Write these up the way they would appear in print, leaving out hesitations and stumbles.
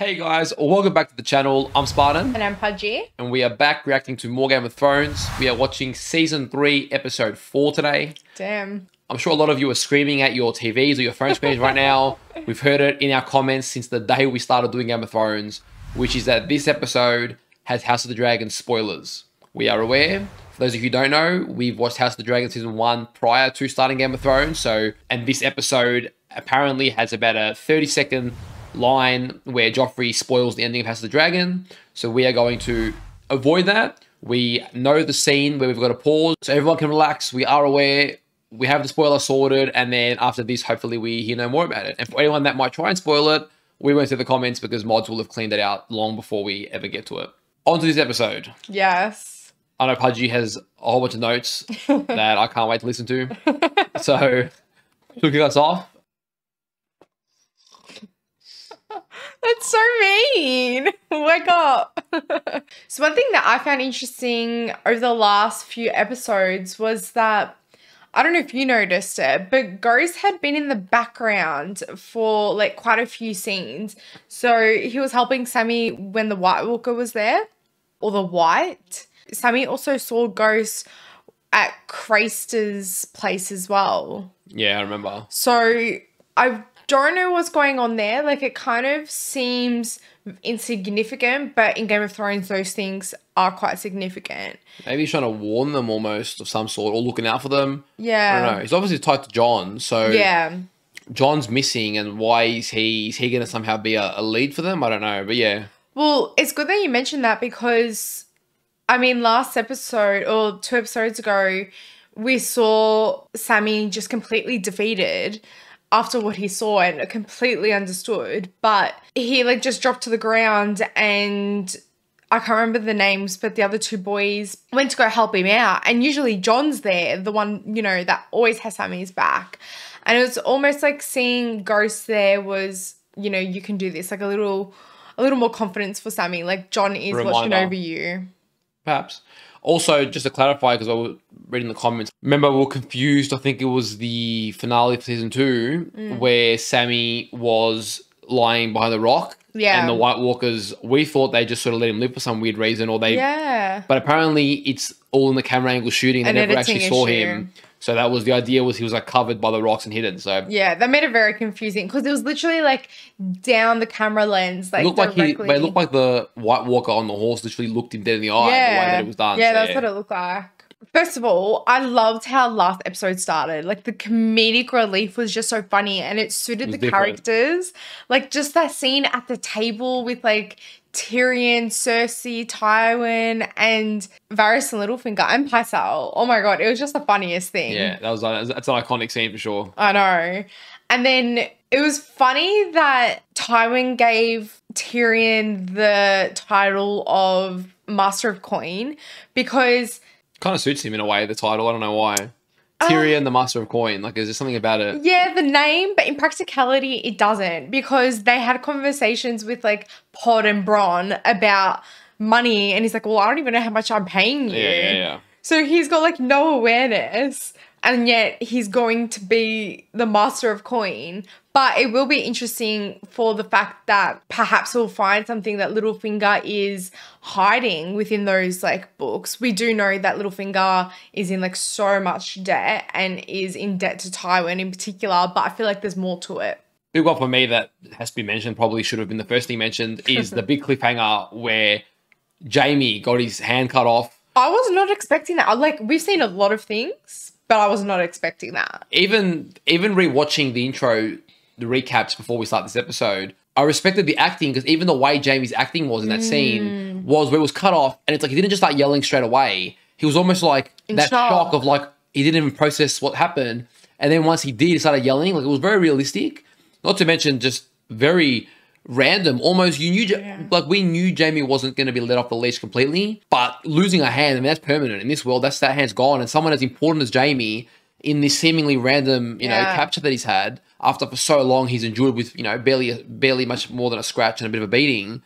Hey guys, welcome back to the channel. I'm Spartan. And I'm Pudgy. And we are back reacting to more Game of Thrones. We are watching Season 3, Episode 4 today. Damn. I'm sure a lot of you are screaming at your TVs or your phone screens right now. We've heard it in our comments since the day we started doing Game of Thrones, which is that this episode has House of the Dragon spoilers. We are aware. For those of you who don't know, we've watched House of the Dragon Season 1 prior to starting Game of Thrones. And this episode apparently has about a 30-second line where Joffrey spoils the ending of House of the Dragon. So we are going to avoid that. We know the scene where we've got to pause, so everyone can relax. We are aware. We have the spoiler sorted, and then after this, hopefully we hear no more about it. And for anyone that might try and spoil it, we won't see the comments because mods will have cleaned it out long before we ever get to it. On to this episode. Yes. I know Pudgy has a whole bunch of notes that I can't wait to listen to. So, to kick us off. That's so mean. Wake up. So one thing that I found interesting over the last few episodes was that, I don't know if you noticed it, but Ghost had been in the background for like quite a few scenes. So he was helping Sammy when the White Walker was there, or the White. Sammy also saw Ghost at Craster's place as well. Yeah, I remember. So I don't know what's going on there. Like, it kind of seems insignificant, but in Game of Thrones, those things are quite significant. Maybe he's trying to warn them almost of some sort, or looking out for them. Yeah. I don't know. He's obviously tied to Jon, so yeah. Jon's missing, and why is he going to somehow be a lead for them? I don't know, but yeah. Well, it's good that you mentioned that because, I mean, last episode, or 2 episodes ago, we saw Sammy just completely defeated after what he saw and completely understood, but he like just dropped to the ground, and I can't remember the names, but the other 2 boys went to go help him out, and usually Jon's there, the one, you know, that always has Sammy's back. And it was almost like seeing Ghost there was, you know, you can do this, like a little more confidence for Sammy, like Jon is watching over you. Perhaps. Also, just to clarify, because I was reading the comments, remember we were confused, I think it was the finale for Season 2, where Sammy was lying behind the rock. Yeah. And the White Walkers, we thought they just sort of let him live for some weird reason, or they... Yeah. But apparently it's all in the camera angle shooting. They never actually saw him. So that was the idea, was he was like covered by the rocks and hidden. So yeah, that made it very confusing because it was literally like down the camera lens, like directly. It looked like the White Walker on the horse literally looked him dead in the eye. Yeah, the way that it was done. Yeah, so that's what it looked like. First of all, I loved how last episode started. Like, the comedic relief was just so funny, and it suited the characters. Like, just that scene at the table with like Tyrion, Cersei, Tywin, and Varys and Littlefinger, and Pycelle. Oh my god, it was just the funniest thing. Yeah, that's an iconic scene for sure. I know. And then it was funny that Tywin gave Tyrion the title of Master of Coin, because kind of suits him in a way, the title. I don't know why. Tyrion, the Master of Coin. Like, is there something about it? Yeah, the name, but in practicality, it doesn't, because they had conversations with like Pod and Bronn about money, and he's like, well, I don't even know how much I'm paying you. Yeah. So he's got like no awareness, and yet he's going to be the Master of Coin. But it will be interesting for the fact that perhaps we'll find something that Littlefinger is hiding within those like books. We do know that Littlefinger is in like so much debt and is in debt to Tywin in particular, but I feel like there's more to it. Big one for me that has to be mentioned, probably should have been the first thing mentioned, is the big cliffhanger where Jaime got his hand cut off. I was not expecting that. Like, we've seen a lot of things, but I was not expecting that. Even rewatching the intro, the recaps before we start this episode, I respected the acting, because even the way Jaime's acting was in that scene was where it was cut off, and it's like he didn't just start yelling straight away. He was almost like in that shock of like he didn't even process what happened, and then once he did, he started yelling. Like, it was very realistic. Not to mention just very random. Almost you knew like we knew Jaime wasn't going to be let off the leash completely, but losing a hand, I mean, that's permanent in this world. That hand's gone, and someone as important as Jaime in this seemingly random, you know, capture that he's had after for so long he's endured with, you know, barely much more than a scratch and a bit of a beating,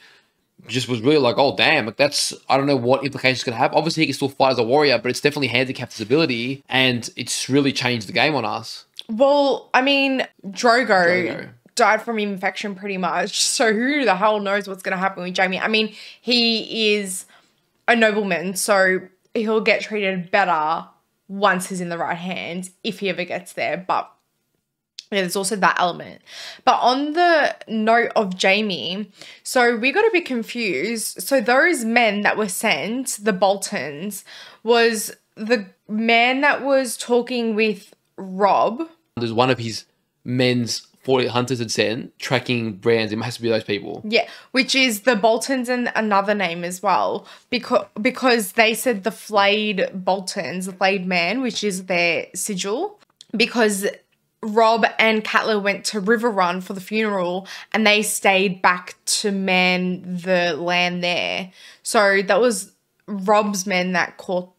just was really like, oh damn, like that's, I don't know what implications it's gonna have. Obviously he can still fight as a warrior, but it's definitely handicapped his ability, and it's really changed the game on us. Well, I mean, Drogo died from infection pretty much. So who the hell knows what's going to happen with Jaime? I mean, he is a nobleman, so he'll get treated better once he's in the right hands, if he ever gets there. But yeah, there's also that element. But on the note of Jaime, so we got a bit confused. So those men that were sent, the Boltons, was the man that was talking with Rob. There's one of his men's 40 hunters had sent tracking brands. It has to be those people. Yeah, which is the Boltons and another name as well. Because they said the flayed Boltons, the flayed man, which is their sigil. Because Rob and Katla went to Riverrun for the funeral and they stayed back to man the land there. So that was Rob's men that caught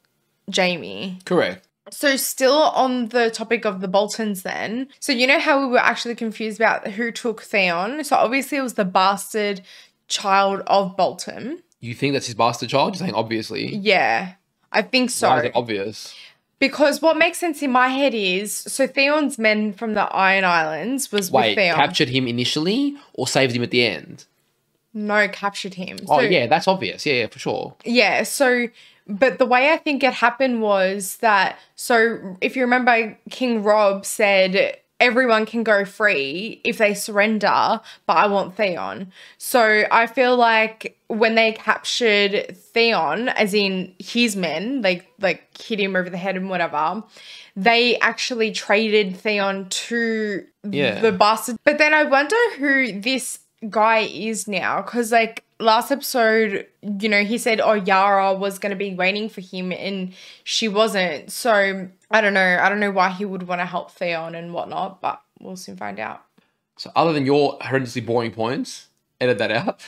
Jaime. Correct. So still on the topic of the Boltons then. So you know how we were actually confused about who took Theon? So obviously it was the bastard child of Bolton. You think that's his bastard child? You're saying obviously. Yeah, I think so. Why is it obvious? Because what makes sense in my head is, so Theon's men from the Iron Islands was with Theon. Captured him initially or saved him at the end? No, captured him. Oh, yeah, that's obvious. Yeah, for sure. Yeah, so, but the way I think it happened was that, so if you remember, King Rob said everyone can go free if they surrender, but I want Theon. So I feel like when they captured Theon, as in his men, like hit him over the head and whatever, they actually traded Theon to the bastard. But then I wonder who this guy is now, because like last episode, you know, he said Yara was going to be waiting for him and she wasn't. So I don't know why he would want to help Theon and whatnot, but we'll soon find out. So other than your horrendously boring points, edit that out.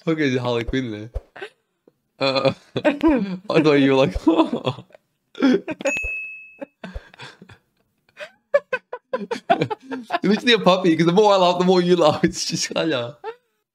Okay, Harley Quinn there. I thought you were like, oh. You're literally a puppy, because the more I laugh, the more you laugh. It's just kind of...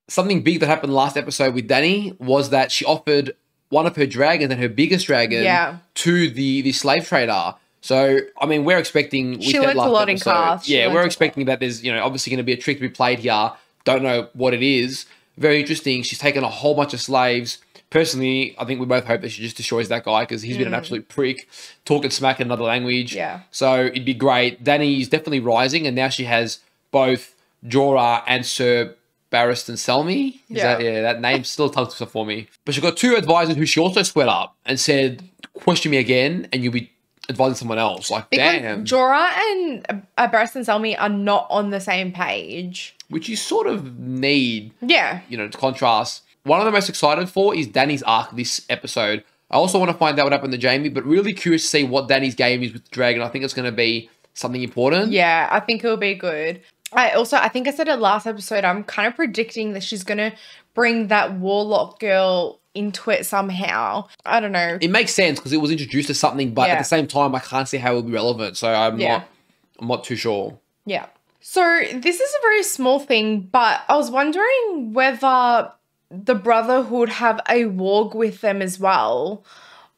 Something big that happened last episode with Dany was that she offered one of her dragons and her biggest dragon to the slave trader. So, I mean, we're expecting... She learned a lot in Karth. Yeah, we're expecting that there's, you know, obviously going to be a trick to be played here. Don't know what it is. Very interesting. She's taken a whole bunch of slaves. Personally, I think we both hope that she just destroys that guy, because he's been an absolute prick, talking smack in another language. Yeah. So it'd be great. Dany is definitely rising, and now she has both Jorah and Sir Barristan Selmy. That name still tongue twister for me. But she's got two advisors who she also split up and said, question me again, and you'll be advising someone else. Like, because damn. Jorah and Barristan Selmy are not on the same page. Which you sort of need. Yeah. You know, to contrast. One I'm most excited for is Dany's arc this episode. I also want to find out what happened to Jaime, but really curious to see what Dany's game is with the dragon. I think it's going to be something important. Yeah, I think it'll be good. I think I said it last episode, I'm kind of predicting that she's going to bring that warlock girl into it somehow. I don't know. It makes sense because it was introduced as something, but at the same time, I can't see how it will be relevant. So I'm not too sure. Yeah. So this is a very small thing, but I was wondering whether the Brotherhood have a warg with them as well,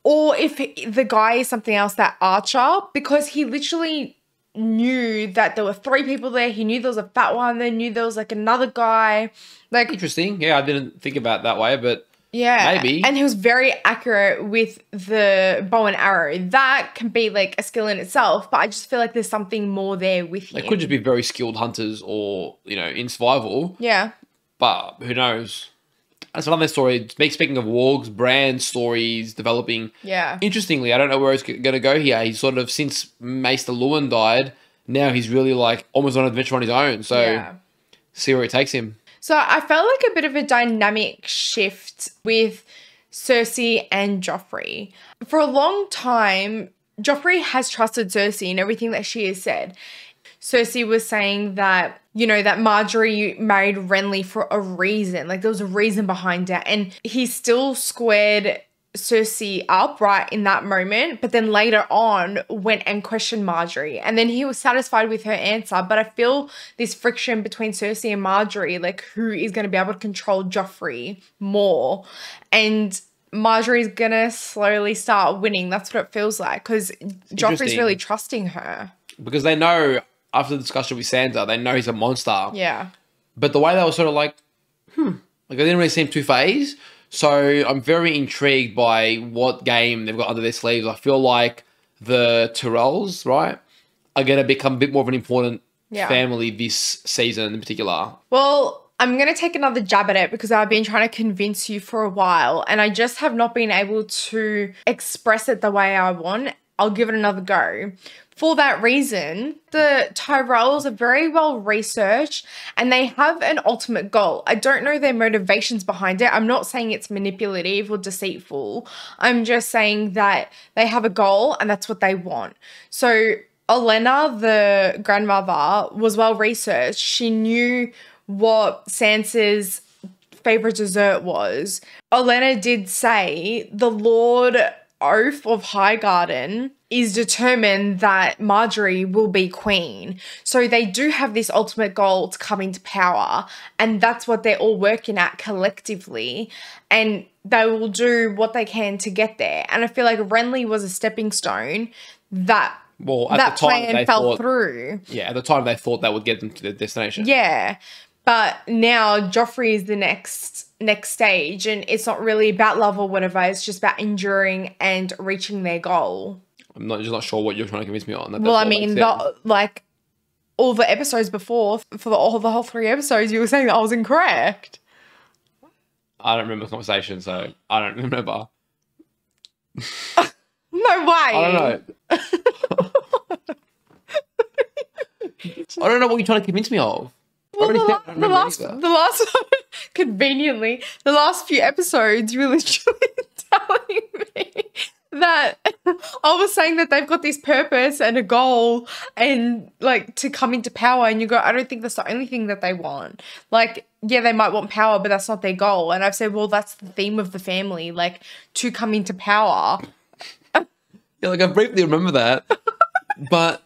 or if the guy is something else, that Archer, because he literally knew that there were 3 people there. He knew there was a fat one. They knew there was like another guy. Like, interesting. Yeah, I didn't think about it that way, but yeah, maybe. And he was very accurate with the bow and arrow. That can be like a skill in itself, but I just feel like there's something more there with him. They could just be very skilled hunters or, you know, in survival. Yeah. But who knows? That's another story. Speaking of wargs, Bran stories developing. Yeah. Interestingly, I don't know where it's going to go here. He's sort of, since Maester Luwin died, now he's really like almost on an adventure on his own. So see where it takes him. So I felt like a bit of a dynamic shift with Cersei and Joffrey. For a long time, Joffrey has trusted Cersei in everything that she has said. Cersei was saying that, you know, that Marjorie married Renly for a reason. Like, there was a reason behind it. And he still squared Cersei up right in that moment, but then later on went and questioned Marjorie. And then he was satisfied with her answer. But I feel this friction between Cersei and Marjorie, like who is going to be able to control Joffrey more. And Marjorie's going to slowly start winning. That's what it feels like because Joffrey's really trusting her. Because they know, after the discussion with Sansa, they know he's a monster. Yeah. But the way they were sort of like, like they didn't really seem too phased. So I'm very intrigued by what game they've got under their sleeves. I feel like the Tyrells, right, are going to become a bit more of an important family this season in particular. Well, I'm going to take another jab at it because I've been trying to convince you for a while and I just have not been able to express it the way I want. I'll give it another go. For that reason, the Tyrells are very well researched and they have an ultimate goal. I don't know their motivations behind it. I'm not saying it's manipulative or deceitful. I'm just saying that they have a goal and that's what they want. So Olenna, the grandmother, was well researched. She knew what Sansa's favorite dessert was. Olenna did say the Lord Oath of Highgarden is determined that Marjorie will be queen. So they do have this ultimate goal to come into power and that's what they're all working at collectively and they will do what they can to get there. And I feel like Renly was a stepping stone that that plan fell through. Yeah, at the time they thought that would get them to their destination. Yeah. But now Joffrey is the next stage and it's not really about love or whatever. It's just about enduring and reaching their goal. I'm just not sure what you're trying to convince me on. Well, I mean, like all the episodes before, for the whole 3 episodes, you were saying that I was incorrect. I don't remember the conversation, so I don't remember. No way. I don't know. I don't know what you're trying to convince me of. Well, the last conveniently, the last few episodes, you were literally telling me that I was saying that they've got this purpose and a goal and like to come into power and you go, I don't think that's the only thing that they want. Like, yeah, they might want power, but that's not their goal. And I've said, well, that's the theme of the family, like to come into power. Yeah, like I briefly remember that, but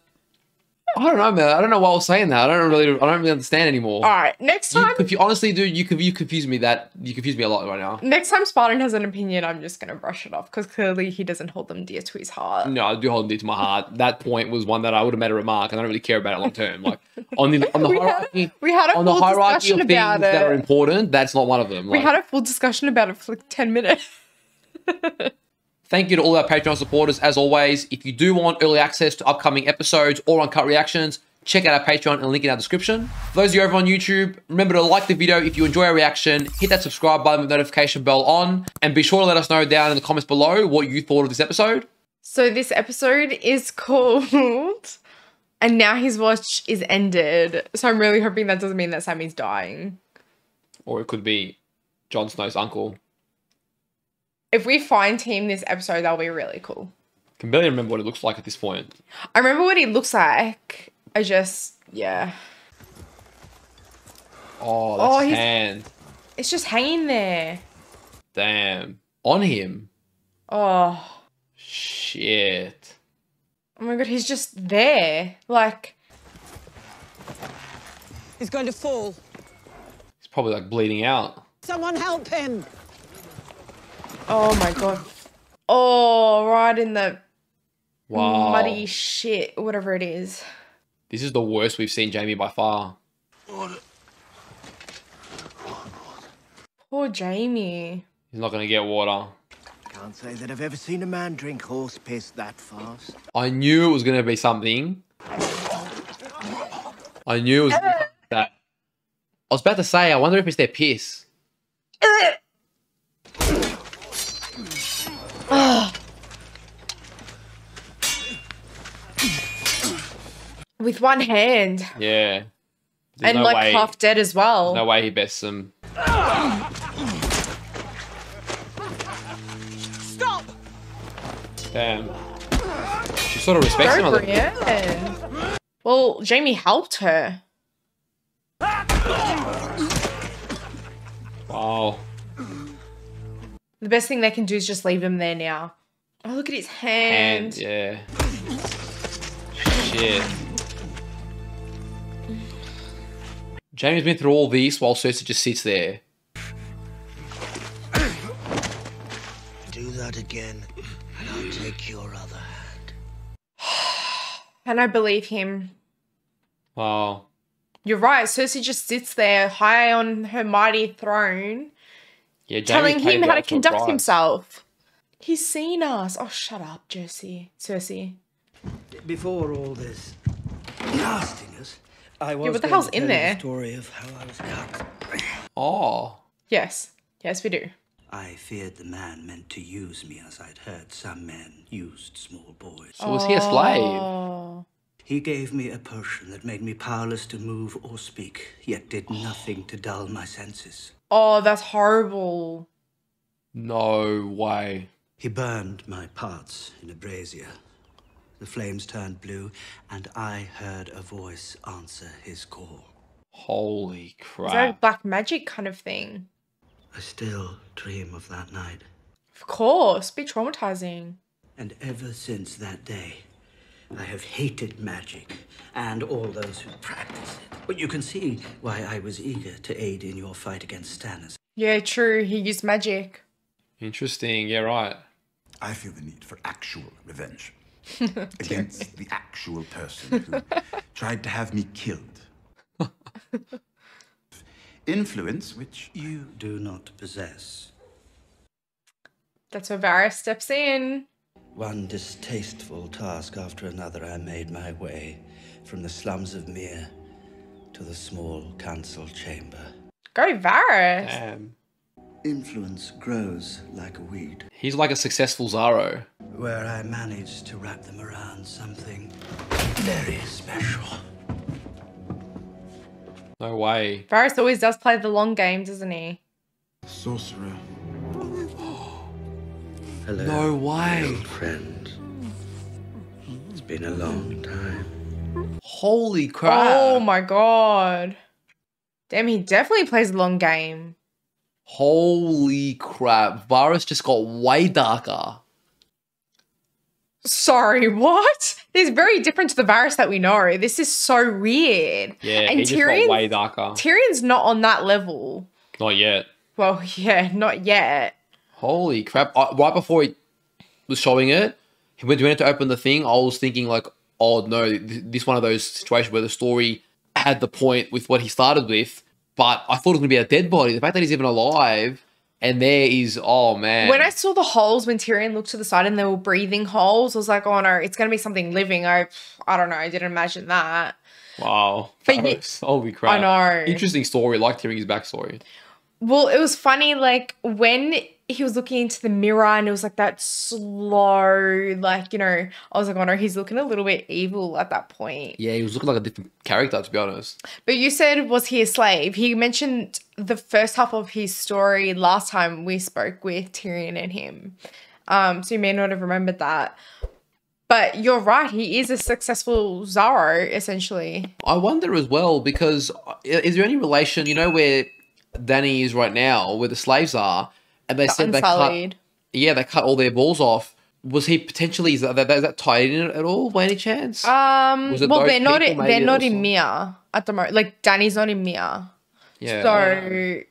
I don't know, man. I don't know why I was saying that. I don't really understand anymore. All right, next time. Honestly, dude, you confuse me you confuse me a lot right now. Next time Spartan has an opinion, I'm just gonna brush it off because clearly he doesn't hold them dear to his heart. No, I do hold them dear to my heart. That point was one that I would have made a remark, and I don't really care about it long term. Like on the hierarchy, we had a full discussion of things that are important. That's not one of them. We had a full discussion about it for like 10 minutes. Thank you to all our Patreon supporters. As always, if you do want early access to upcoming episodes or uncut reactions, check out our Patreon and link in our description. For those of you over on YouTube, remember to like the video if you enjoy our reaction, hit that subscribe button with notification bell on, and be sure to let us know down in the comments below what you thought of this episode. So this episode is called And Now His Watch is Ended. So I'm really hoping that doesn't mean that Sammy's dying. Or it could be Jon Snow's uncle. If we find him this episode, that'll be really cool. I can barely remember what it looks like at this point. I remember what he looks like. Yeah. Oh, that's his hand. It's just hanging there. Damn. On him. Oh. Shit. Oh my god, he's just there. Like. He's going to fall. He's probably like bleeding out. Someone help him. Oh my god. Oh, right in the muddy shit, whatever it is. This is the worst we've seen Jaime by far. Poor Jaime. He's not going to get water. Can't say that I've ever seen a man drink horse piss that fast. I knew it was going to be something. I knew it was going to be something like that. I was about to say, I wonder if it's their piss. With one hand. Yeah. And no like half dead as well. There's no way he bests them. Stop! Damn. She sort of respects him. Yeah. Well, Jaime helped her. Wow. The best thing they can do is just leave him there now. Oh, look at his hand. And yeah. Shit. Jaime's been through all this while Cersei just sits there. Do that again, and I'll take your other hand. And I believe him. Wow. You're right. Cersei just sits there high on her mighty throne, Yeah, Jaime's telling paid him the how to ultimate conduct price. himself. He's seen us. Oh, shut up, Cersei. Before all this nastiness, I was what the going hell's to in tell you there? the story of how I was cut. Oh. Yes. Yes, we do. I feared the man meant to use me, as I'd heard some men used small boys. So was he a slave? Oh. He gave me a potion that made me powerless to move or speak, yet did nothing to dull my senses. Oh, that's horrible. No way. He burned my parts in a brazier. The flames turned blue, and I heard a voice answer his call. Holy Is that a crap. black magic kind of thing? I still dream of that night. Of course. Be traumatizing. And ever since that day, I have hated magic and all those who practice it. But you can see why I was eager to aid in your fight against Stannis. Yeah, true. He used magic. Interesting. Yeah, right. I feel the need for actual revenge against the actual person who tried to have me killed. Influence which You do not possess. That's where Varys steps in. One distasteful task after another, I made my way from the slums of Myr to the small council chamber. Go Varys. Damn. Influence grows like a weed, He's like a successful Zaro. where I managed to wrap them around something very special. No way. Varys always does play the long game, doesn't he? sorcerer. Hello, No way. old friend. It's been a long time. Holy crap. Oh my god. Damn, he definitely plays the long game. Holy crap. Varys just got way darker. Sorry, what? He's very different to the Varys that we know. This is so weird. Yeah, and he just got way darker. Tyrion's not on that level. Not yet. Well, yeah, not yet. Holy crap. Right before he was showing it, when he went to open the thing, I was thinking like, oh no, this one of those situations where the story had the point with what he started with, but I thought it was going to be a dead body. The fact that he's even alive and there is, oh man. When I saw the holes, when Tyrion looked to the side and there were breathing holes, I was like, oh no, it's going to be something living. I don't know. I didn't imagine that. Wow. But Holy crap. I know. Interesting story. Liked hearing his backstory. Well, it was funny, like, when he was looking into the mirror and it was like that slow, like, you know, I was like, oh no, he's looking a little bit evil at that point. Yeah, he was looking like a different character, to be honest. But you said, was he a slave? He mentioned the first half of his story last time we spoke with Tyrion and him. So you may not have remembered that. But you're right, he is a successful Zaro, essentially. I wonder as well, because is there any relation, you know, where Dany is right now, where the slaves are, and they said Unsullied. they cut all their balls off. Was he potentially, is that tied in at all by any chance? Was it Well, those they're not people they're maybe not or in something? Myr at the moment. Like, Dany's not in Myr. Yeah. So,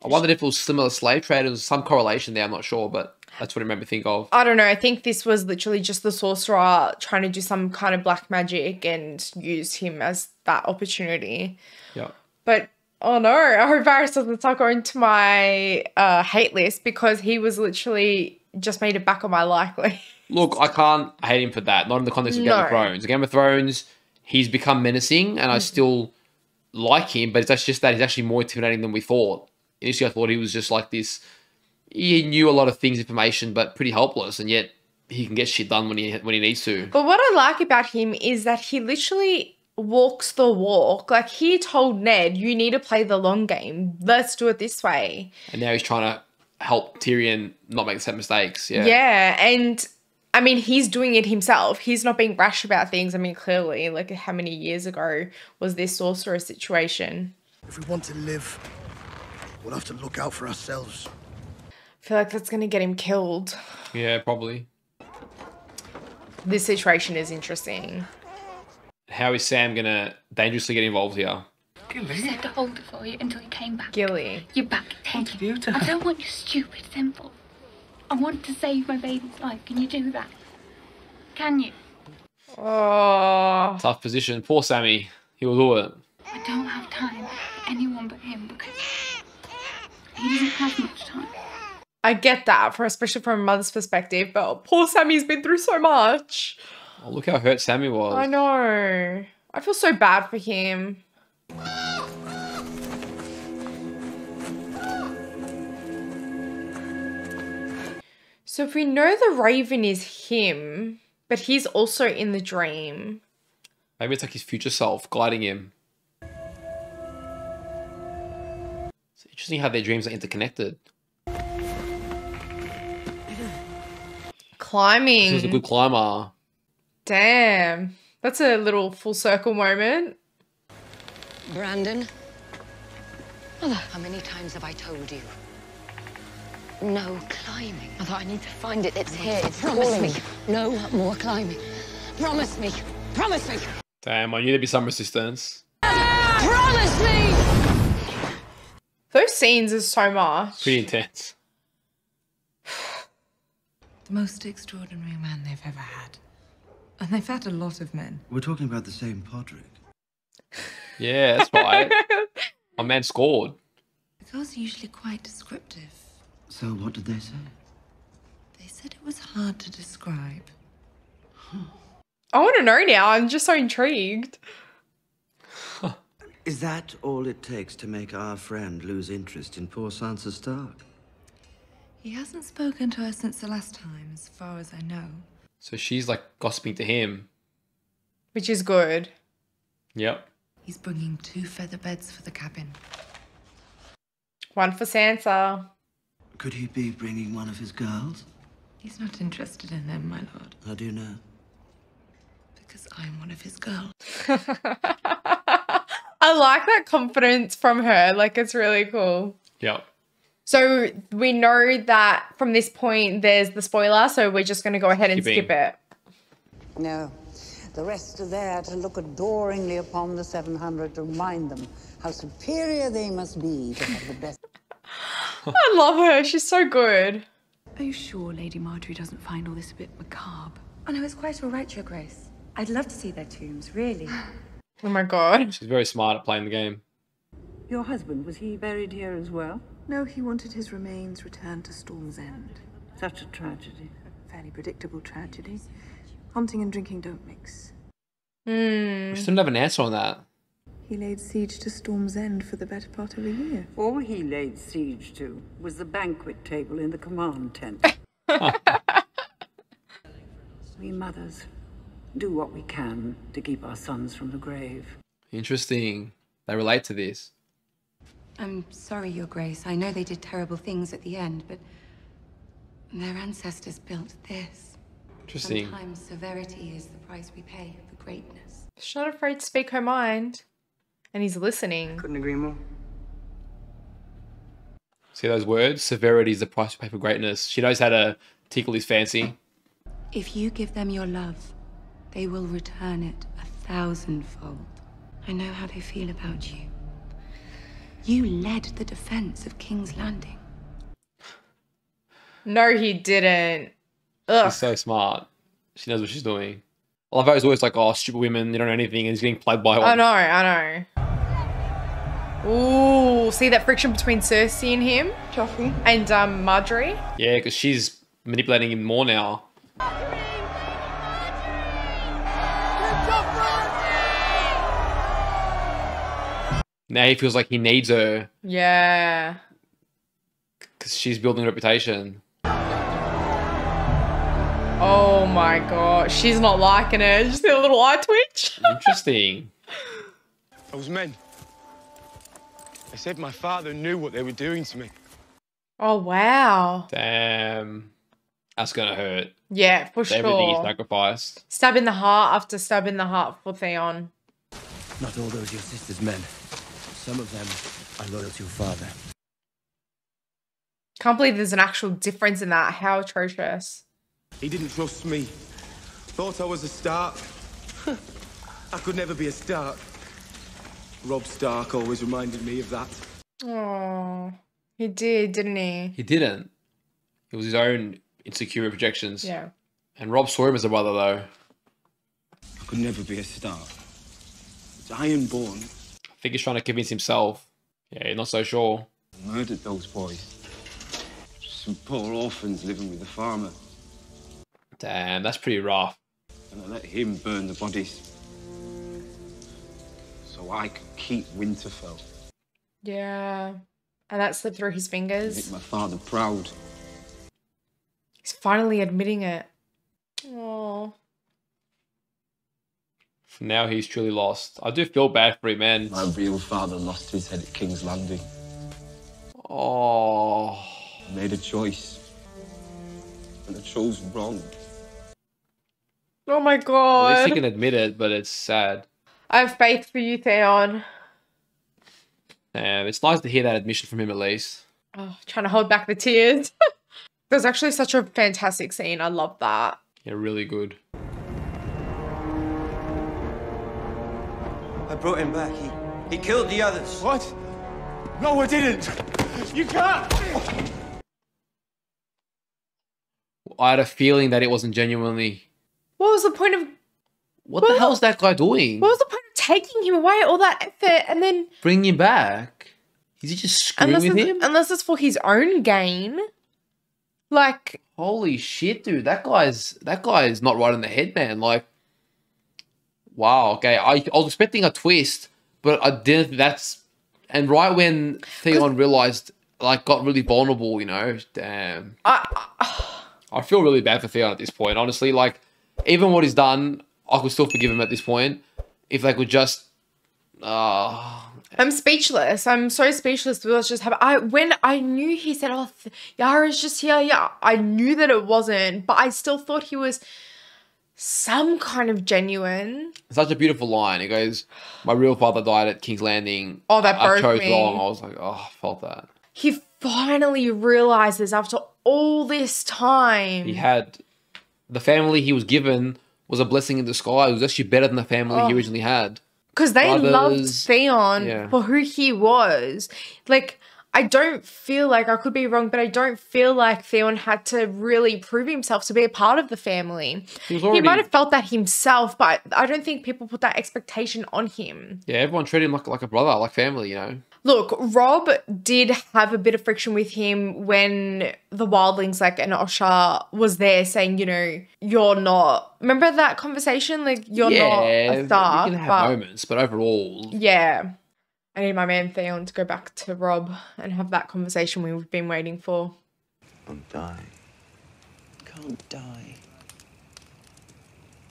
I wondered if it was similar slave trade. There was some correlation there, I'm not sure, but that's what it made me think of. I don't know. I think this was literally just the sorcerer trying to do some kind of black magic and use him as that opportunity. Yeah. But, oh no, I hope Varys doesn't start going to my hate list because he was literally just made it back on my likely. Look, I can't hate him for that. Not in the context of Game No. of Thrones. Game of Thrones, he's become menacing, and I still like him, but it's just that he's actually more intimidating than we thought. Initially, I thought he was just like this. He knew a lot of things, information, but pretty helpless, and yet he can get shit done when he needs to. But what I like about him is that he literally walks the walk. Like, he told Ned, you need to play the long game. Let's do it this way. And now he's trying to help Tyrion not make the same mistakes. Yeah. Yeah, and I mean, he's doing it himself. He's not being rash about things. I mean, clearly, like, how many years ago was this sorcerer situation? If we want to live, we'll have to look out for ourselves. feel like that's going to get him killed. Yeah, probably. This situation is interesting. How is Sam gonna dangerously get involved here? I said to hold it for you until you came back. Gilly. You're back. Take it. I don't want your stupid thimble. I want to save my baby's life. Can you do that? Can you? Oh. Tough position. Poor Sammy. He'll do it. I don't have time for anyone but him because he doesn't have much time. I get that, especially from a mother's perspective, but poor Sammy's been through so much. Oh, look how hurt Sammy was. I know. I feel so bad for him. So if we know the Raven is him, but he's also in the dream. Maybe it's like his future self guiding him. It's interesting how their dreams are interconnected. Climbing. This is a good climber. Damn. That's a little full circle moment. Brandon? Mother, how many times have I told you? No climbing. Mother, I need to find it. It's here. It's calling me. No more climbing. Promise me. Promise me. Damn, I knew there'd be some resistance. Promise me! Those scenes are so much. Pretty intense. The most extraordinary man they've ever had. And they've had a lot of men. We're talking about the same Podrick. Yeah, that's right. My man scored. The girls are usually quite descriptive. So what did they say? They said it was hard to describe. I want to know now. I'm just so intrigued. Is that all it takes to make our friend lose interest in poor Sansa Stark? He hasn't spoken to her since the last time, as far as I know. So she's like gossiping to him. Which is good. Yep. He's bringing 2 feather beds for the cabin. One for Sansa. Could he be bringing one of his girls? He's not interested in them, my lord. How do you know? Because I'm one of his girls. I like that confidence from her. Like, it's really cool. Yep. So we know that from this point there's the spoiler, so we're just going to go ahead and Skipping. skip it. No. The rest are there to look adoringly upon the 700 to remind them how superior they must be to have the best. I love her. She's so good. Are you sure Lady Marjorie doesn't find all this a bit macabre? Oh, no, it's quite all right, Your Grace. I'd love to see their tombs, really. Oh my God. She's very smart at playing the game. Your husband, was he buried here as well? No, he wanted his remains returned to Storm's End. Such a tragedy. A fairly predictable tragedy. Hunting and drinking don't mix. We still don't have an answer on that. He laid siege to Storm's End for the better part of a year. All he laid siege to was the banquet table in the command tent. We mothers do what we can to keep our sons from the grave. Interesting. They relate to this. I'm sorry, Your Grace. I know they did terrible things at the end, but their ancestors built this. Interesting. Sometimes severity is the price we pay for greatness. She's not afraid to speak her mind. And he's listening. Couldn't agree more. See those words? Severity is the price you pay for greatness. She knows how to tickle his fancy. If you give them your love, they will return it 1,000-fold. I know how they feel about you. You led the defense of King's Landing. No, he didn't. Ugh. She's so smart. She knows what she's doing. I love how he's always like, oh, stupid women, they don't know anything, and he's getting played by one. I know. Ooh, see that friction between Cersei and him? Joffrey? And Marjorie? Yeah, because she's manipulating him more now. Now he feels like he needs her Yeah. because she's building a reputation. Oh my God. She's not liking it. Just see a little eye twitch. Interesting. Those men. They said my father knew what they were doing to me. Oh, wow. Damn. That's going to hurt. Yeah, for Everything he sure. sacrificed. Stab in the heart after stab in the heart for Theon. Not all those your sister's men. Some of them are loyal to your father. Can't believe there's an actual difference in that. How atrocious. He didn't trust me. Thought I was a Stark. I could never be a Stark. Robb Stark always reminded me of that. Oh, he did, didn't he? He didn't. It was his own insecure projections. Yeah. And Robb saw him as a brother, though. I could never be a Stark. It's Ironborn. I think he's trying to convince himself. Yeah, you're not so sure. I murdered those boys. Just some poor orphans living with the farmer. Damn, that's pretty rough. And I let him burn the bodies. So I could keep Winterfell. Yeah. And that slipped through his fingers. Make my father proud. He's finally admitting it. Oh. Now he's truly lost. I do feel bad for him, man. My real father lost his head at King's Landing. Oh. I made a choice. And I chose wrong. Oh my At god. least he can admit it, but it's sad. I have faith for you, Theon. It's nice to hear that admission from him at least. Oh, trying to hold back the tears. It was actually such a fantastic scene. I love that. Yeah, really good. I brought him back. He killed the others. What? No, I didn't. You can't. I had a feeling that it wasn't genuinely. What was the point of... What the hell's that guy doing? What was the point of taking him away, all that effort, and then... Bring him back? Is he just screwing with him? Unless it's for his own gain. Like... Holy shit, dude. That guy is not right in the head, man. Like... Wow, okay. I was expecting a twist, but I didn't think that's... And right when Theon realized, like, got really vulnerable, you know, damn. I feel really bad for Theon at this point, honestly. Like, even what he's done, I could still forgive him at this point. If they could just... I'm speechless. I'm so speechless with what's just happened. When I knew he said, oh, Yara's just here, yeah, I knew that it wasn't, but I still thought he was some kind of genuine. Such a beautiful line. It goes, my real father died at King's Landing. Oh, that broke I chose me. wrong. I was like, oh, I felt that. He finally realizes after all this time. He had... The family he was given was a blessing in disguise. It was actually better than the family he originally had. Because they loved Brothers. Theon for who he was. Like, I don't feel like, I could be wrong, but I don't feel like Theon had to really prove himself to be a part of the family. He might have felt that himself, but I don't think people put that expectation on him. Yeah, everyone treated him like a brother, like family, you know. Look, Robb did have a bit of friction with him when the wildlings, like, and Osha was there saying, you know, you're not... Remember that conversation? Like, you're not a Stark. You can have moments, but overall... Yeah. I need my man Theon to go back to Robb and have that conversation we've been waiting for. Don't die. Can't die.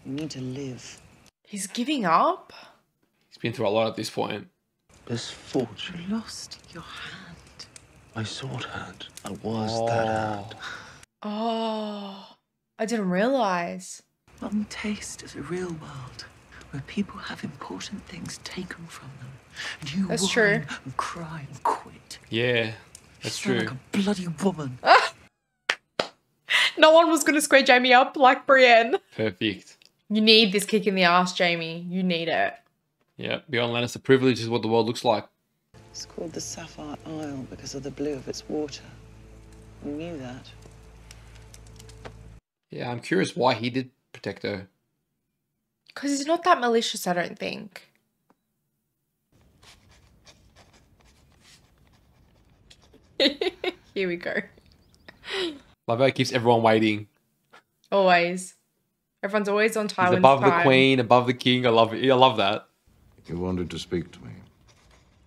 You need to live. He's giving up? He's been through a lot at this point. Misfortune. You lost your hand. My sword hand. I was that hand. Oh, I didn't realize. Long taste of the real world, where people have important things taken from them. And you That's whine true. and cry and quit. Yeah, that's You true. sound like a bloody woman. No one was going to square Jamie up like Brienne. Perfect. You need this kick in the ass, Jamie. You need it. Yeah, beyond Lannister privilege is what the world looks like. It's called the Sapphire Isle because of the blue of its water. You knew that. Yeah, I'm curious why he did protect her. Because he's not that malicious, I don't think. Here we go. Love how it keeps everyone waiting. Always. Everyone's always on time. He's above the queen, above the king. I love it. I love that. You wanted to speak to me.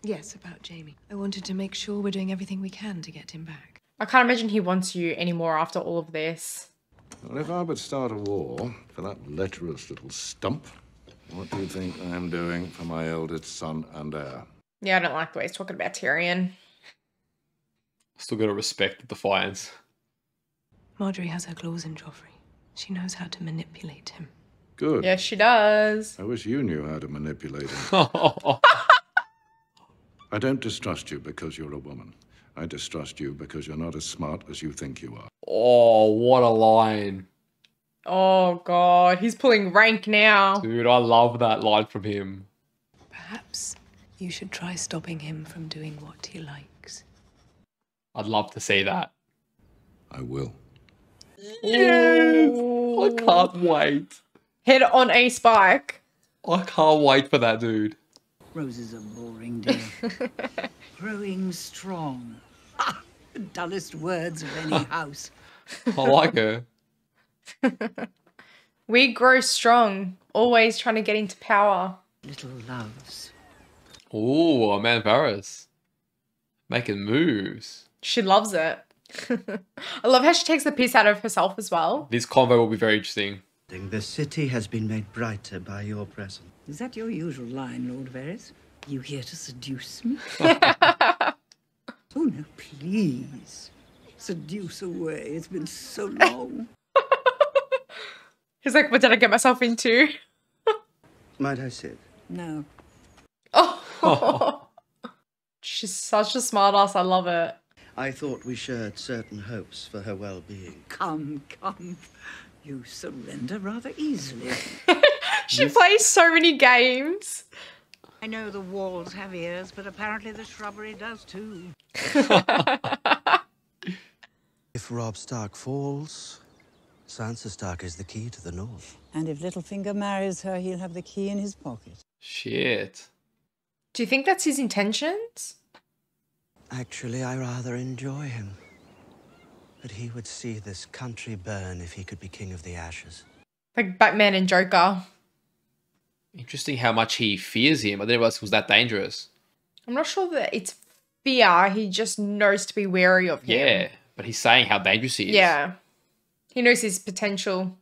Yes, about Jamie. I wanted to make sure we're doing everything we can to get him back. I can't imagine he wants you anymore after all of this. Well, if I would start a war for that lecherous little stump, what do you think I'm doing for my eldest son and heir? Yeah, I don't like the way he's talking about Tyrion. Still got to respect the defiance. Marjorie has her claws in Joffrey. She knows how to manipulate him. Good. Yes, she does. I wish you knew how to manipulate him. I don't distrust you because you're a woman. I distrust you because you're not as smart as you think you are. Oh, what a line. Oh, God. He's pulling rank now. Dude, I love that line from him. Perhaps you should try stopping him from doing what he likes. I'd love to see that. I will. Yes! I can't wait. Head on a spike. I can't wait for that, dude. Roses are boring, dear. Growing strong. Ah, the dullest words of any house. I like her. We grow strong, always trying to get into power. Little loves. Ooh, Amanda Barris. Making moves. She loves it. I love how she takes the piss out of herself as well. This convo will be very interesting. The city has been made brighter by your presence. Is that your usual line, Lord Varys? You here to seduce me? Oh, no, please. Seduce away. It's been so long. He's like, what did I get myself into? Might I sit? No. Oh. She's such a smart ass. I love it. I thought we shared certain hopes for her well-being. Come. You surrender rather easily. She plays so many games. I know the walls have ears, but apparently the shrubbery does too. If Robb Stark falls, Sansa Stark is the key to the north. And if Littlefinger marries her, he'll have the key in his pocket. Shit. Do you think that's his intentions? Actually, I rather enjoy him. But he would see this country burn if he could be king of the ashes. Like Batman and Joker. Interesting how much he fears him. I didn't realize it was that dangerous. I'm not sure that it's fear. He just knows to be wary of him. Yeah, but he's saying how dangerous he is. Yeah. He knows his potential.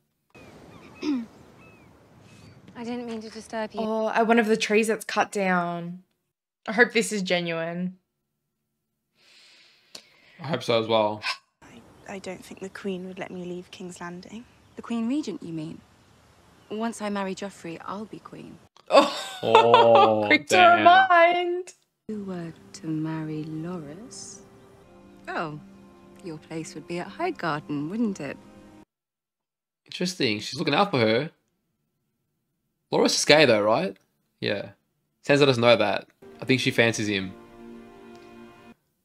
I didn't mean to disturb you. Oh, at one of the trees that's cut down. I hope this is genuine. I hope so as well. I don't think the Queen would let me leave King's Landing. The Queen Regent, you mean? Once I marry Joffrey, I'll be queen. Oh, quick to damn. remind. If you were to marry Loras, oh, your place would be at Highgarden, wouldn't it? Interesting. She's looking out for her. Loras is gay though, right? Yeah. Sansa doesn't know that. I think she fancies him.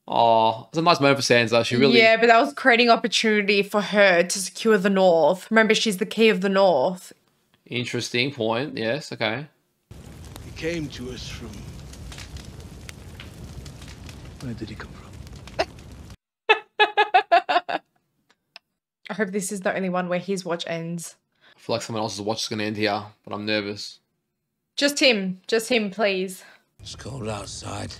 Oh, it's a nice moment for Sansa. She really... Yeah, but that was creating opportunity for her to secure the North. Remember, she's the key of the North. Interesting point. Yes, okay. He came to us from... Where did he come from? I hope this is the only one where his watch ends. I feel like someone else's watch is going to end here, but I'm nervous. Just him, please. It's cold outside,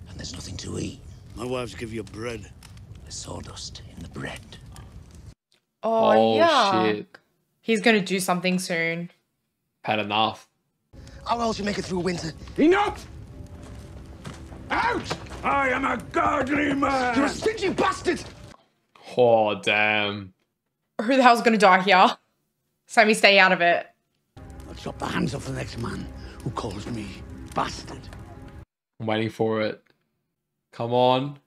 and there's nothing to eat. My wives give you bread. There's sawdust in the bread. Oh, yeah. Shit. He's going to do something soon. Had enough. How else you make it through winter? Enough! Out! I am a godly man! You're a stingy bastard! Oh, damn. Who the hell's going to die here? Sammy, stay out of it. I'll chop the hands off the next man who calls me bastard. I'm waiting for it. Come on.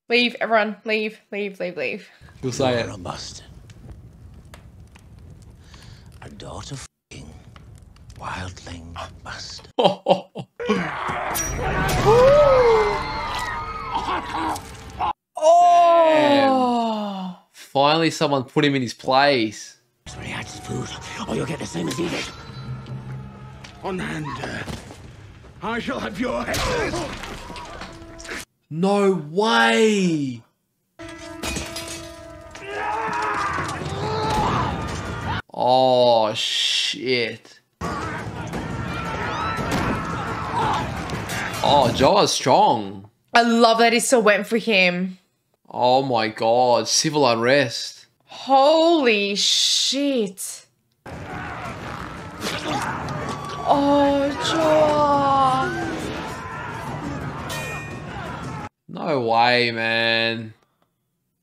Leave, everyone. Leave. You'll say it. You're a bastard. A daughter f***ing wildling bastard. Oh! Finally someone put him in his place. So he had his food, or you'll get the same as he did. On hand, I shall have your head. No way! Oh, shit. Oh, Jorah's strong. I love that he still went for him. Oh my god, civil unrest. Holy shit. Oh, Jorah. No way, man.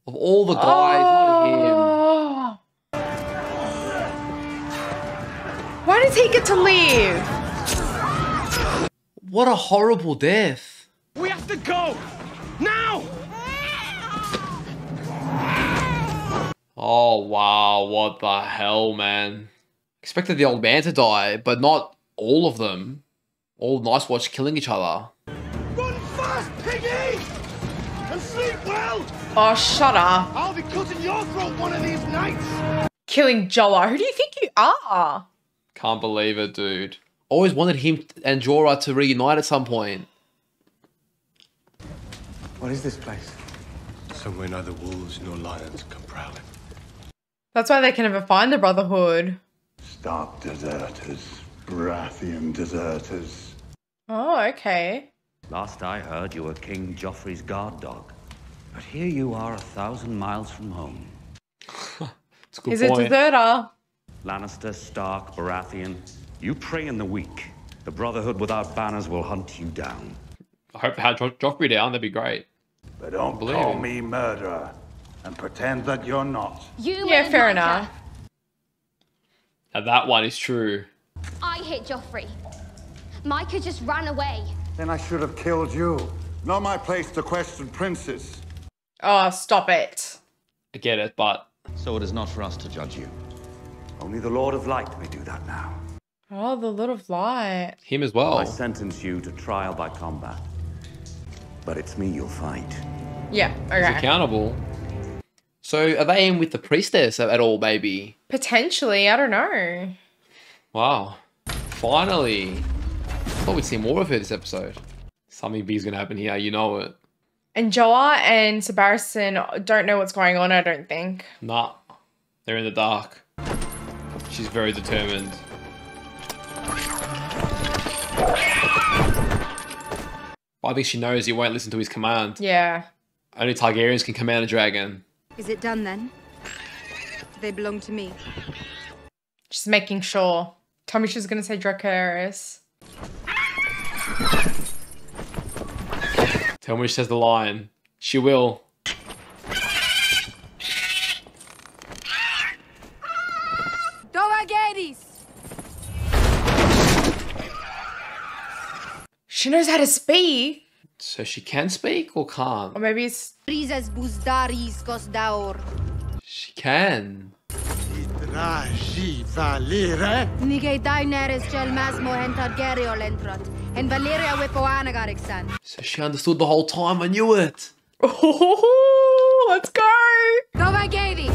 Of all the guys, not him. Why does he get to live? What a horrible death. We have to go! Now! Oh, wow. What the hell, man? Expected the old man to die, but not all of them. All Nice Watch killing each other. Run fast, piggy! And sleep well! Oh, shut up. I'll be cutting your throat one of these nights! Killing Jorah. Who do you think you are? Can't believe it, dude. Always wanted him and Jorah to reunite at some point. What is this place? Somewhere neither wolves nor lions come prowling. That's why they can never find the Brotherhood. Stark deserters, Baratheon deserters. Oh, okay. Last I heard, you were King Joffrey's guard dog. But here you are 1,000 miles from home. It's a good He's a point. deserter. Lannister, Stark, Baratheon, you prey in the weak. The Brotherhood without banners will hunt you down. I hope they had Joffrey down. That'd be great. But don't call me murderer and pretend that you're not. Yeah, fair enough. Now that one is true. I hit Joffrey. Micah just ran away. Then I should have killed you. Not my place to question princes. Oh, stop it. I get it, but... So it is not for us to judge you. Only the Lord of Light may do that now. Oh, the Lord of Light. Him as well. I sentence you to trial by combat. But it's me you'll fight. Yeah, He's okay. accountable. So are they in with the priestess at all, maybe? Potentially, I don't know. Wow. Finally. I thought we'd see more of her this episode. Something big's gonna happen here, you know it. And Joa and Sebastian don't know what's going on, I don't think. Nah. They're in the dark. She's very determined. I think she knows he won't listen to his command. Yeah. Only Targaryens can command a dragon. Is it done then? Do they belong to me? Just making sure. Tell me she's gonna say Dracarys. Tell me she says the line. She will. Dovageris! She knows how to speak. So she can speak or can't? Or maybe it's... Prizes buzdaris daur. She can. Raji valire. Nige Daenerys Jelmasmo and Targaryen Lentrot. And Valeria Wipoanagarixan. So she understood the whole time. I knew it. Oh, let's go. Dovageri.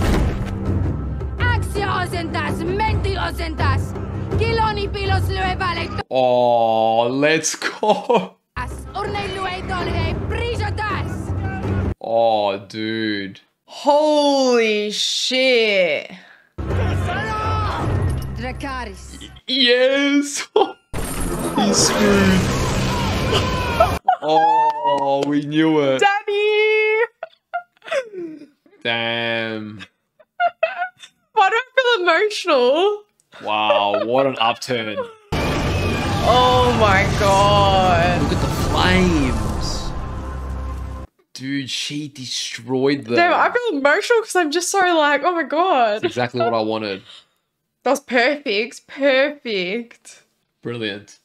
Axios entas, mentios entas. Kiloni pilos lue valet. Oh, let's go. Oh, dude. Holy shit. Dracarys. Yes. He's screwed. Oh, we knew it. Danny. Damn. Why do I feel emotional? Wow, what an upturn. Oh my god. Look at the flames. Dude, she destroyed them. Damn, I feel emotional because I'm just so like, oh my god. That's exactly what I wanted. That was perfect. Perfect. Brilliant.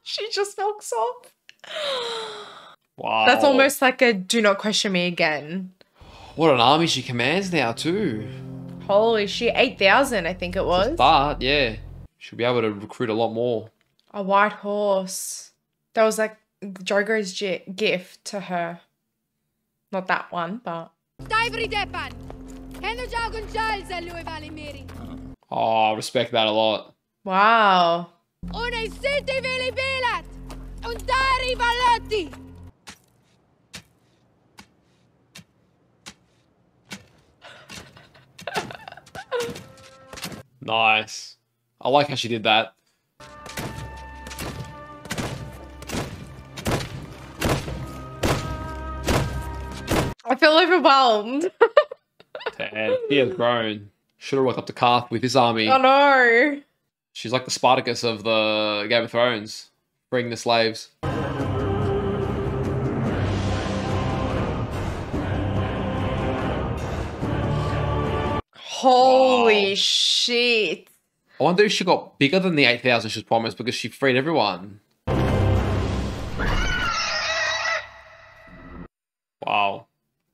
She just walks off. Wow. That's almost like a do not question me again. What an army she commands now, too. Holy shit, 8,000 I think it was. Start, yeah. She'll be able to recruit a lot more. A white horse. That was like Drogo's gift to her. Not that one, but... Oh, I respect that a lot. Wow. Nice. I like how she did that. I feel overwhelmed. Damn, he has grown. Should have rocked up to Karth with his army. I know. She's like the Spartacus of the Game of Thrones, freeing the slaves. Holy shit. I wonder if she got bigger than the 8,000 she was promised because she freed everyone. Wow.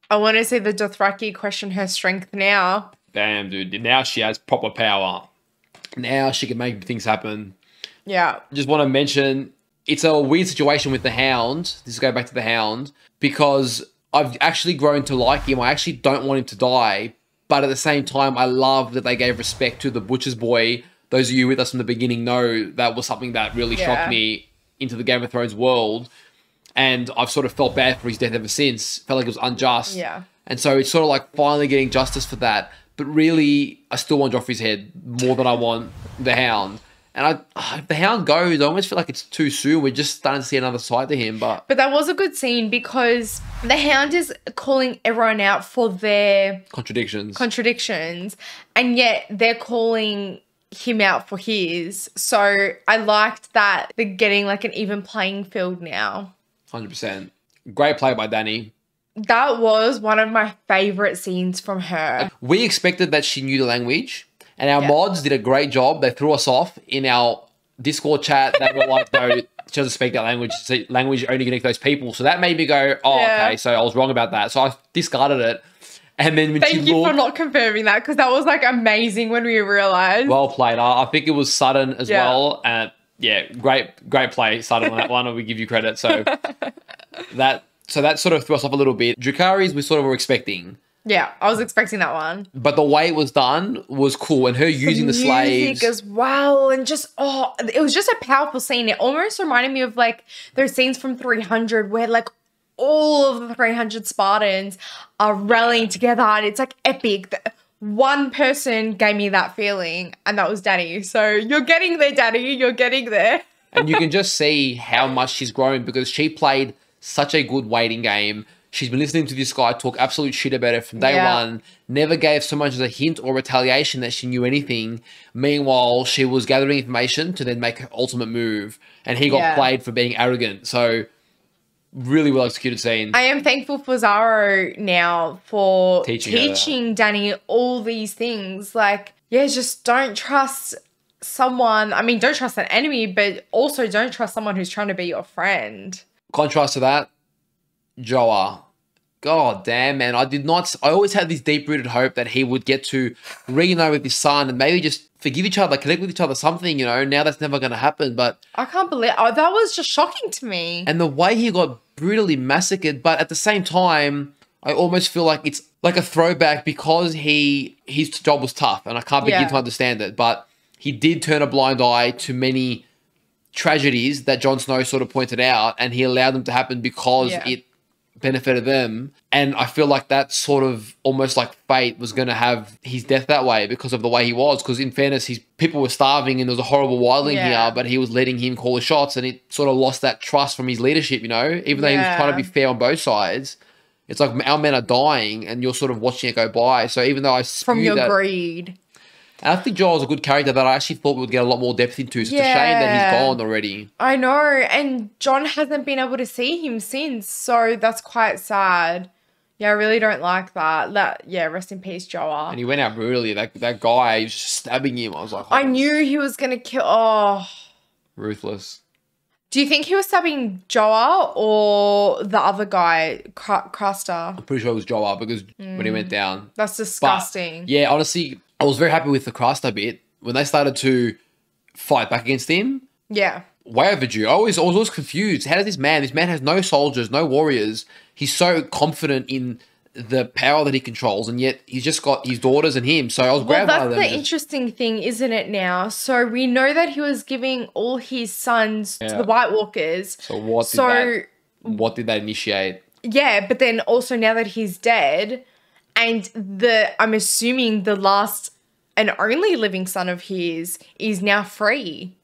I want to see the Dothraki question her strength now. Damn, dude. Now she has proper power. Now she can make things happen. Yeah. Just want to mention, it's a weird situation with the Hound. This is going back to the Hound. Because I've actually grown to like him. I actually don't want him to die. But at the same time, I love that they gave respect to the Butcher's Boy. Those of you with us from the beginning know that was something that really shocked me into the Game of Thrones world. And I've sort of felt bad for his death ever since. Felt like it was unjust. Yeah. And so it's sort of like finally getting justice for that. But really, I still want Joffrey's head more than I want the Hound. And if the Hound goes, I almost feel like it's too soon. We're just starting to see another side to him. But that was a good scene because the Hound is calling everyone out for their contradictions. And yet they're calling him out for his. So I liked that they're getting like an even playing field now. 100%. Great play by Dany. That was one of my favourite scenes from her. We expected that she knew the language, and our mods did a great job. They threw us off in our Discord chat. They were like, no, she doesn't speak that language. It's language only connect those people. So that made me go, okay, so I was wrong about that. So I discarded it. And then when Thank you for not confirming that, because that was like amazing when we realised. Well played. I think it was Sutton as well. Yeah, great play, Sutton, on that one. And we give you credit. So that sort of threw us off a little bit. Dracarys we sort of were expecting. Yeah, I was expecting that one. But the way it was done was cool. And her using the slaves. Music as well. And just, it was just a powerful scene. It almost reminded me of like those scenes from 300 where like all of the 300 Spartans are rallying together and it's like epic. One person gave me that feeling and that was Dany. So you're getting there, Dany. You're getting there. And you can just see how much she's grown because she played such a good waiting game. She's been listening to this guy talk absolute shit about it from day one. Never gave so much as a hint or retaliation that she knew anything. Meanwhile, she was gathering information to then make her ultimate move. And he got played for being arrogant. So really well executed scene. I am thankful for Zaro now for teaching Dany all these things. Like, just don't trust someone. I mean, don't trust an enemy, but also don't trust someone who's trying to be your friend. Contrast to that, Joa. God damn, man. I always had this deep-rooted hope that he would get to reunite with his son and maybe just forgive each other, connect with each other, something, Now that's never going to happen, but I can't believe that was just shocking to me. And the way he got brutally massacred, but at the same time, I almost feel like it's like a throwback because his job was tough and I can't begin to understand it, but he did turn a blind eye to many tragedies that Jon Snow sort of pointed out and he allowed them to happen because it benefited them. And I feel like that sort of almost like fate was going to have his death that way because of the way he was. Because in fairness, people were starving and there was a horrible wildling here, but he was letting him call the shots and it sort of lost that trust from his leadership, Even though he was trying to be fair on both sides. It's like our men are dying and you're sort of watching it go by. So even though I from your greed. And I think Joel's a good character that I actually thought we would get a lot more depth into. It's just a shame that he's gone already. I know. And Jon hasn't been able to see him since. So that's quite sad. Yeah, I really don't like that. Rest in peace, Joel. And he went out brutally. That guy, he was just stabbing him. I was like, I knew he was going to kill. Ruthless. Do you think he was stabbing Joel or the other guy, Craster? I'm pretty sure it was Joel because when he went down. That's disgusting. But, honestly, I was very happy with the Craster bit. When they started to fight back against him. Yeah. Way overdue. I was always confused. How does this man has no soldiers, no warriors. He's so confident in the power that he controls, and yet he's just got his daughters and him. So I was grabbed by them. That's the interesting thing, isn't it now? So we know that he was giving all his sons to the White Walkers. So what did that initiate? Yeah, but then also now that he's dead, and I'm assuming the last and only living son of his is now free.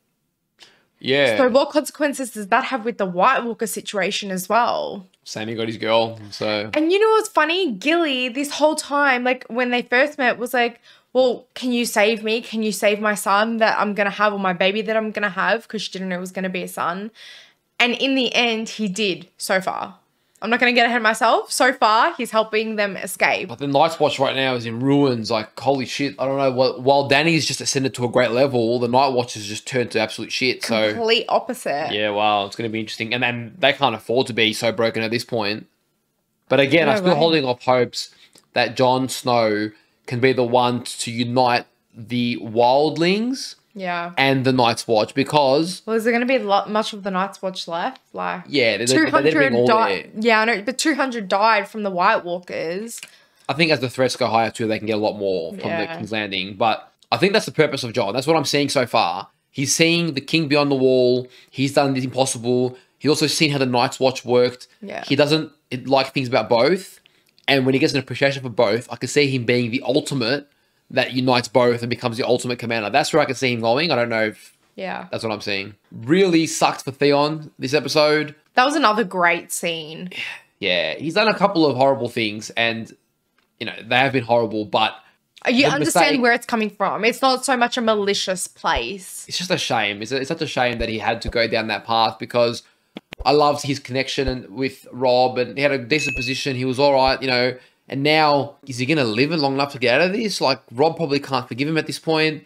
Yeah. So what consequences does that have with the White Walker situation as well? Sammy got his girl, so... And you know what's funny? Gilly, this whole time, like, when they first met, was like, well, can you save me? Can you save my son that I'm going to have, or my baby that I'm going to have? Because she didn't know it was going to be a son. And in the end, he did, so far. I'm not going to get ahead of myself. So far, he's helping them escape. But the Night's Watch right now is in ruins. Like, holy shit. I don't know. While Dany's just ascended to a great level, the Night Watch has just turned to absolute shit. Complete opposite. Yeah, wow. It's going to be interesting. And then they can't afford to be so broken at this point. But again, No I'm still way. holding up hopes that Jon Snow can be the one to unite the wildlings Yeah. and the Night's Watch, because Well, is there going to be much of the Night's Watch left? Like, yeah, they're being all died. there. Yeah, I know, but 200 died from the White Walkers. I think as the threats go higher too, they can get a lot more from the Yeah. King's Landing. But I think that's the purpose of Jon. That's what I'm seeing so far. He's seeing the King beyond the wall. He's done the impossible. He's also seen how the Night's Watch worked. Yeah. He doesn't like things about both. And when he gets an appreciation for both, I can see him being the ultimate that unites both and becomes the ultimate commander. That's where I can see him going. I don't know if Yeah. that's what I'm seeing. Really sucked for Theon this episode. That was another great scene. Yeah, he's done a couple of horrible things, and you know they have been horrible. But You the understand mistake- where it's coming from. It's not so much a malicious place. It's just a shame. It's such a shame that he had to go down that path, because I loved his connection with Rob, and he had a decent position. He was all right, you know. And now, is he going to live long enough to get out of this? Like, Rob probably can't forgive him at this point.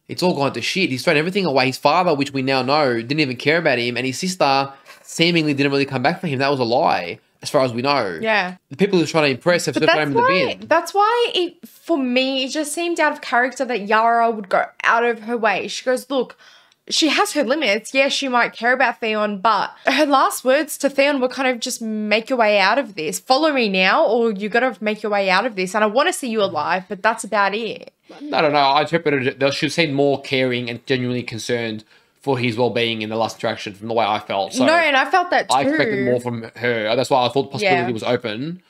It's all gone to shit. He's thrown everything away. His father, which we now know, didn't even care about him. And his sister seemingly didn't really come back for him. That was a lie, as far as we know. Yeah. The people who's trying to impress have But slipped him in the bin. that's why it, for me, it just seemed out of character that Yara would go out of her way. She goes, look, she has her limits. Yeah, she might care about Theon, but her last words to Theon were kind of just make your way out of this. Follow me now, or you got to make your way out of this. And I want to see you alive, but that's about it. I don't know. I interpreted it. They should seem more caring and genuinely concerned for his well-being in the last interaction from the way I felt. So no, and I felt that too. I expected more from her. That's why I thought the possibility Yeah. was open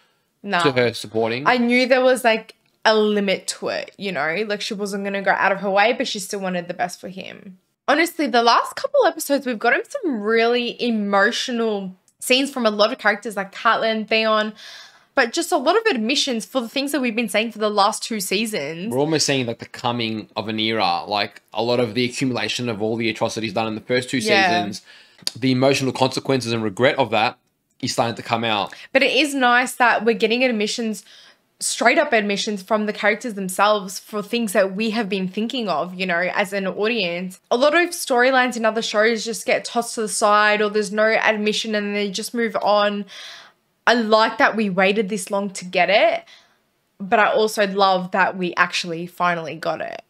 Nah. to her supporting. I knew there was like a limit to it, you know? Like she wasn't going to go out of her way, but she still wanted the best for him. Honestly, the last couple episodes, we've gotten some really emotional scenes from a lot of characters like Catelyn, Theon, but just a lot of admissions for the things that we've been saying for the last 2 seasons. We're almost seeing like the coming of an era, like a lot of the accumulation of all the atrocities done in the first 2 Yeah. seasons, the emotional consequences and regret of that is starting to come out. But it is nice that we're getting admissions, straight up admissions from the characters themselves for things that we have been thinking of, you know, as an audience. A lot of storylines in other shows just get tossed to the side, or there's no admission and they just move on. I like that we waited this long to get it, but I also love that we actually finally got it.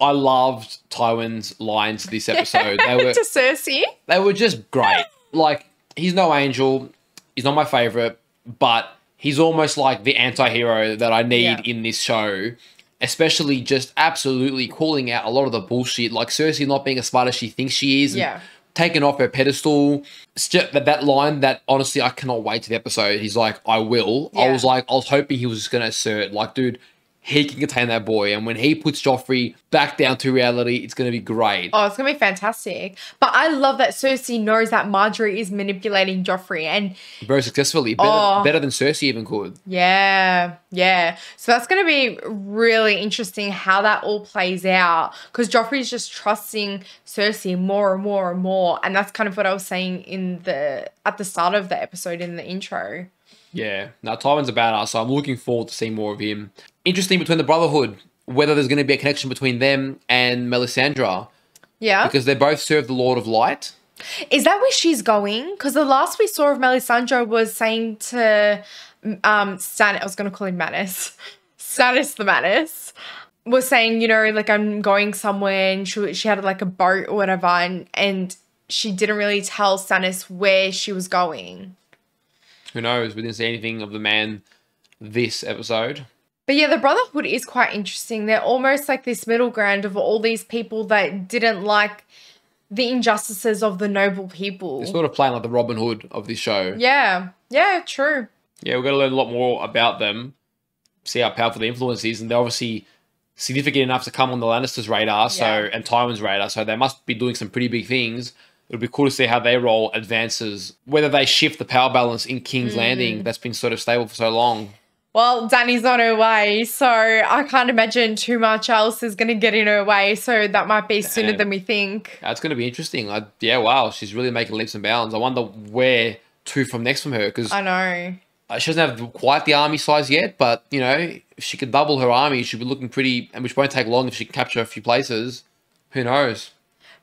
I loved Tywin's lines this episode. They were To Cersei. They were just great. Like, he's no angel. He's not my favorite, but he's almost like the anti-hero that I need in this show. Especially just absolutely calling out a lot of the bullshit. Like Cersei not being as smart as she thinks she is. Yeah. Taken off her pedestal. It's just that line that honestly I cannot wait to the episode. He's like, I will. Yeah. I was hoping he was just gonna assert, like, dude, he can contain that boy. And when he puts Joffrey back down to reality, it's gonna be great. Oh, it's going to be fantastic. But I love that Cersei knows that Marjorie is manipulating Joffrey, and Very successfully. Better than Cersei even could. yeah. So that's going to be really interesting how that all plays out, because Joffrey's just trusting Cersei more and more and more, and that's kind of what I was saying at the start of the episode in the intro. Yeah. Now, Tywin's a badass, so I'm looking forward to seeing more of him. Interesting between the Brotherhood, whether there's going to be a connection between them and Melisandre. Yeah. Because they both serve the Lord of Light. Is that where she's going? Because the last we saw of Melisandre was saying to Stannis, I was going to call him Manus, Stannis the Manus, was saying, you know, like, I'm going somewhere, and she had like a boat or whatever, and she didn't really tell Stannis where she was going. Who knows? We didn't see anything of the man this episode. But yeah, the Brotherhood is quite interesting. They're almost like this middle ground of all these people that didn't like the injustices of the noble people. They're sort of playing like the Robin Hood of this show. Yeah, true. Yeah, we're going to learn a lot more about them, see how powerful the influence is, and they're obviously significant enough to come on the Lannisters' radar, and Tywin's radar, so they must be doing some pretty big things. It would be cool to see how their role advances, whether they shift the power balance in King's Landing that's been sort of stable for so long. Well, Dany's on her way, so I can't imagine too much else is going to get in her way, so that might be sooner than we think. It's going to be interesting. Yeah, wow, she's really making leaps and bounds. I wonder where to from next from her, because I know. She doesn't have quite the army size yet, but, you know, if she can double her army, she'll be looking pretty, and which won't take long if she can capture a few places. Who knows?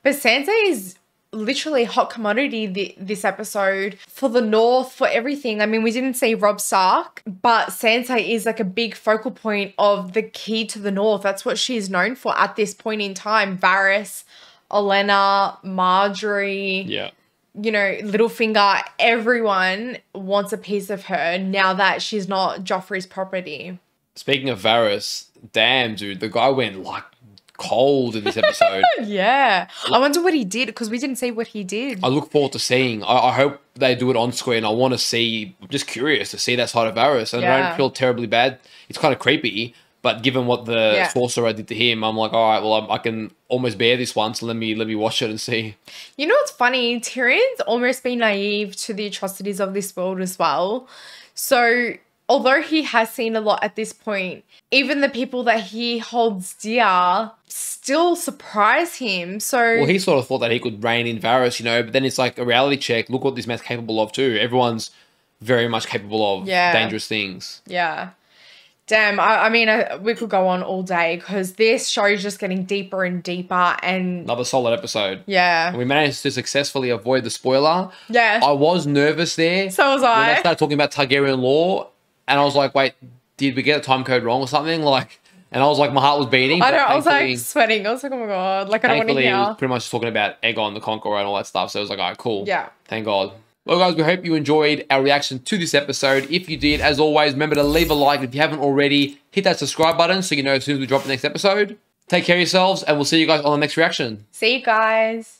But Sansa is literally hot commodity this episode for the North, for everything. I mean, we didn't see Robb Stark, but Sansa is like a big focal point of the key to the North. That's what she's known for at this point in time. Varys, Olenna, Marjorie, you know, Littlefinger, everyone wants a piece of her now that she's not Joffrey's property. Speaking of Varys, damn, dude, the guy went like cold in this episode. Yeah. I wonder what he did, because we didn't see what he did. I look forward to seeing. I hope they do it on screen. I want to see, I'm just curious to see that side of Varys. And I don't feel terribly bad. It's kind of creepy, but given what the sorcerer did to him, I'm like, all right, well, I can almost bear this one, so let me watch it and see. You know what's funny? Tyrion's almost been naive to the atrocities of this world as well. So although he has seen a lot at this point, even the people that he holds dear still surprise him. So well, he sort of thought that he could rein in Varys, you know, but then it's like a reality check. Look what this man's capable of too. Everyone's very much capable of dangerous things. Yeah. Damn, I mean, we could go on all day because this show is just getting deeper and deeper. And another solid episode. Yeah. And we managed to successfully avoid the spoiler. Yeah. I was nervous there. So was I. When they started talking about Targaryen lore, and I was like, wait, did we get a time code wrong or something? Like, and I was like, my heart was beating. I know, I was like sweating. I was like, oh my God. Like, I don't want to hear. Thankfully, it was pretty much just talking about Aegon the Conqueror and all that stuff. So it was like, all right, cool. Yeah. Thank God. Well, guys, we hope you enjoyed our reaction to this episode. If you did, as always, remember to leave a like. If you haven't already, hit that subscribe button so you know as soon as we drop the next episode. Take care of yourselves, and we'll see you guys on the next reaction. See you guys.